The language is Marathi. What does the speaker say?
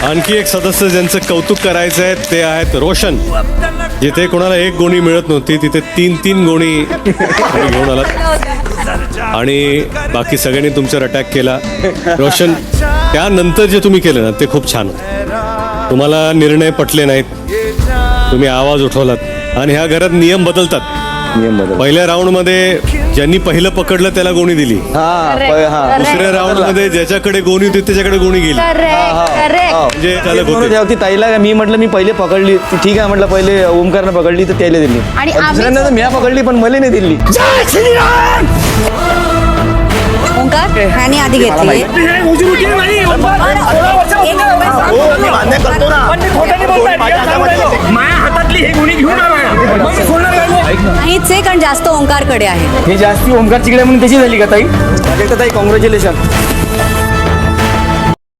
आणखी एक सदस्य ज्यांचं कौतुक करायचं आहे ते आहेत रोशन. जिथे कोणाला एक गोणी मिळत नव्हती तिथे 3-3 गोणी तुम्ही घेऊन आलात आणि बाकी सगळ्यांनी तुमच्यावर अटॅक केला. रोशन, त्यानंतर जे तुम्ही केलं ना ते खूप छान होतं. तुम्हाला निर्णय पटले नाहीत, तुम्ही आवाज उठवलात आणि ह्या घरात नियम बदलतात. पहिल्या राऊंड मध्ये ज्यांनी पहिलं पकडलं त्याला गोणी दिली. दुसऱ्या राऊंड मध्ये ज्याच्याकडे गोणी होती त्याच्याकडे गोणी गेली. म्हणजे त्याला होती ताईला मी म्हटलं मी पहिले पकडली, ठीक आहे म्हटलं, पहिले ओमकारनं पकडली तर त्याला दिली आणि दुसऱ्यांदा मी पकडली पण मला नाही दिली. ओंकार ह्याने आधी घेतली. नाहीच आहे कारण जास्त ओंकारकडे आहे. हे जास्ती ओमकार चिकडे म्हणून त्याची झाली का ताई? ताई कॉंग्रॅच्युलेशन.